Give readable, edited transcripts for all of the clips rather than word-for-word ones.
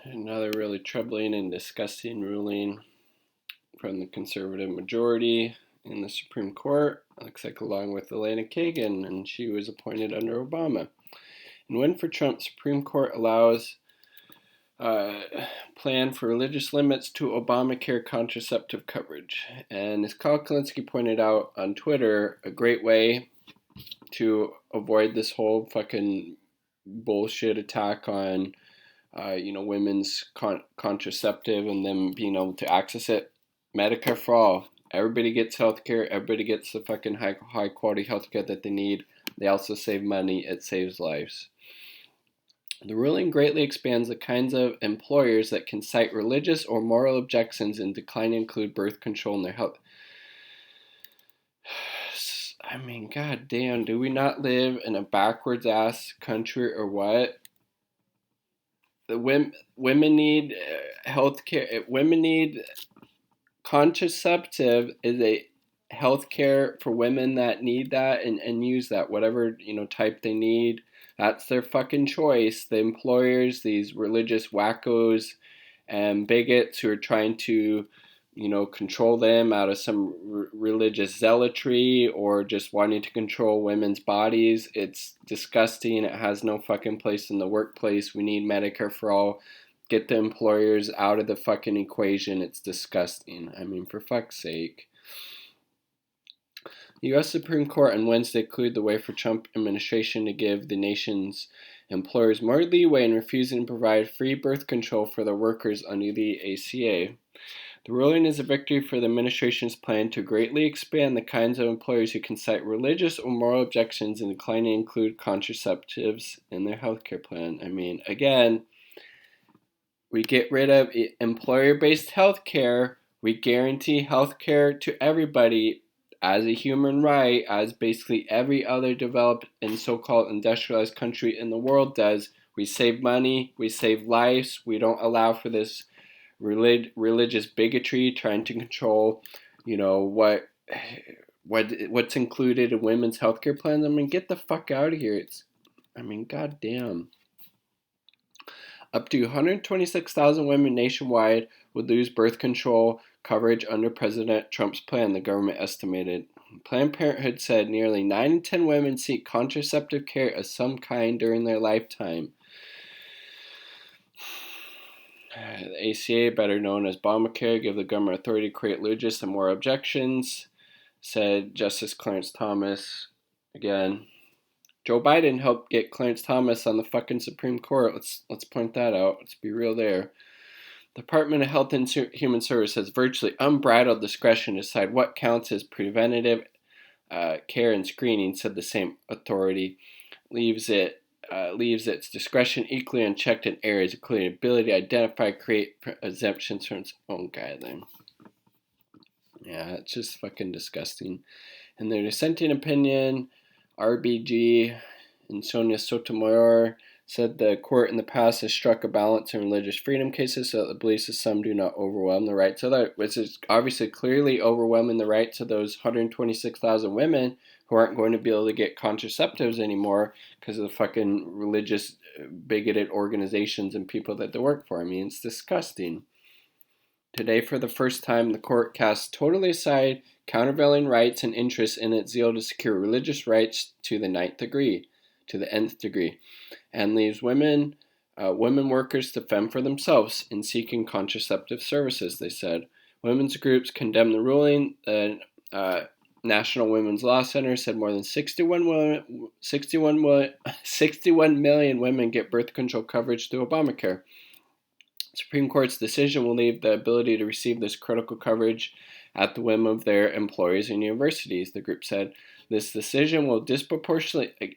Another really troubling and disgusting ruling from the conservative majority in the Supreme Court. Looks like along with Elena Kagan, and she was appointed under Obama. And win for Trump, Supreme Court allows plan for religious limits to Obamacare contraceptive coverage. And as Kyle Kalinske pointed out on Twitter, a great way to avoid this whole fucking bullshit attack on women's contraceptive and them being able to access it. Medicare for all. Everybody gets healthcare. Everybody gets the fucking high quality healthcare that they need. They also save money. It saves lives. The ruling greatly expands the kinds of employers that can cite religious or moral objections and decline to include birth control in their health. I mean, god damn, do we not live in a backwards ass country or what? The women need health care. Women need contraceptive is a health care for women that need that and use that whatever type they need. That's their fucking choice. The employers, these religious wackos and bigots who are trying to control them out of some religious zealotry or just wanting to control women's bodies. It's disgusting. It has no fucking place in the workplace. We need Medicare for all. Get the employers out of the fucking equation. It's disgusting. I mean, for fuck's sake. The U.S. Supreme Court on Wednesday cleared the way for Trump administration to give the nation's employers more leeway in refusing to provide free birth control for their workers under the ACA. The ruling is a victory for the administration's plan to greatly expand the kinds of employers who can cite religious or moral objections and decline to include contraceptives in their healthcare plan. I mean, again, we get rid of employer-based healthcare. We guarantee healthcare to everybody as a human right, as basically every other developed and so-called industrialized country in the world does. We save money, we save lives, we don't allow for this religious bigotry trying to control, what's included in women's healthcare plans. I mean, get the fuck out of here. Goddamn. Up to 126,000 women nationwide would lose birth control coverage under President Trump's plan, the government estimated. Planned Parenthood said nearly 9 in 10 women seek contraceptive care of some kind during their lifetime. The ACA, better known as Obamacare, give the government authority to create religious and moral objections, said Justice Clarence Thomas. Again, Joe Biden helped get Clarence Thomas on the fucking Supreme Court. Let's point that out. Let's be real there. The Department of Health and Human Services has virtually unbridled discretion to decide what counts as preventative care and screening, said the same authority. Leaves its discretion equally unchecked in areas including ability to identify, create exemptions from its own guideline. Yeah, it's just fucking disgusting. In their dissenting opinion, RBG and Sonia Sotomayor said the court in the past has struck a balance in religious freedom cases so that the beliefs of some do not overwhelm the rights of others, which is obviously clearly overwhelming the rights of those 126,000 women who aren't going to be able to get contraceptives anymore because of the fucking religious bigoted organizations and people that they work for. I mean, it's disgusting. Today, for the first time, the court casts totally aside countervailing rights and interests in its zeal to secure religious rights to the nth degree, and leaves women workers to fend for themselves in seeking contraceptive services, they said. Women's groups condemned the ruling. The National Women's Law Center said more than 61 million women get birth control coverage through Obamacare. Supreme Court's decision will leave the ability to receive this critical coverage at the whim of their employers and universities, the group said. This decision will disproportionately,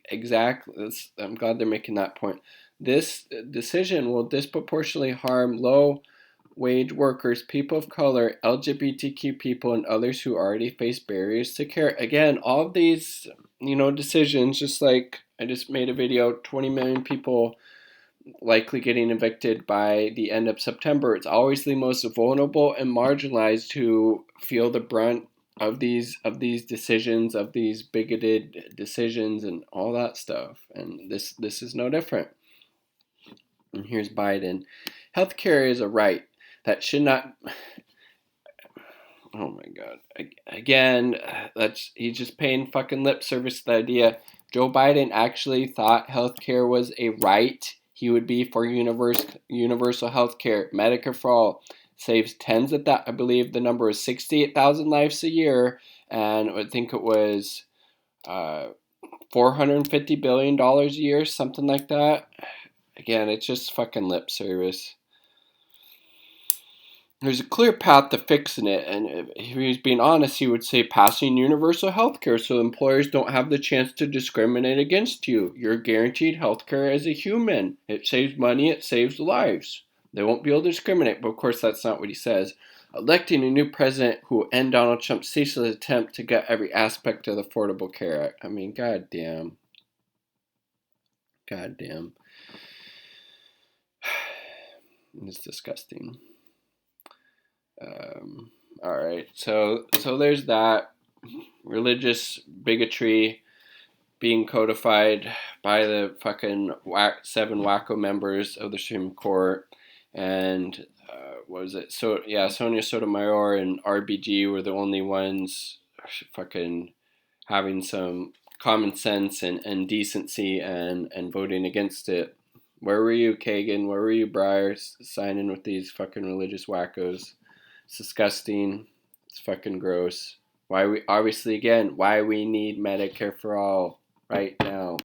I'm glad they're making that point. This decision will disproportionately harm low-wage workers, people of color, LGBTQ people, and others who already face barriers to care. Again, all of these, decisions, just like I just made a video, 20 million people likely getting evicted by the end of September. It's always the most vulnerable and marginalized who feel the brunt of these decisions, of these bigoted decisions and all that stuff. And this is no different. And here's Biden. Healthcare is a right that should not. Oh my God! Again, he's just paying fucking lip service to the idea. Joe Biden actually thought healthcare was a right. He would be for universal healthcare, Medicare for all. Saves tens of that. I believe the number was 68,000 lives a year, and I think it was $450 billion a year, something like that. Again, it's just fucking lip service. There's a clear path to fixing it, and if he was being honest, he would say passing universal health care so employers don't have the chance to discriminate against you. You're guaranteed health care as a human. It saves money, it saves lives. They won't be able to discriminate, but of course that's not what he says. Electing a new president who will end Donald Trump's ceaseless attempt to get every aspect of the Affordable Care Act. I mean, goddamn. Goddamn. It's disgusting. All right, so there's that. Religious bigotry being codified by the fucking seven wacko members of the Supreme Court, and what was it? So yeah, Sonia Sotomayor and RBG were the only ones fucking having some common sense and decency and voting against it. Where were you, Kagan? Where were you, Breyer, signing with these fucking religious wackos? It's disgusting. It's fucking gross. Why we need Medicare for all right now.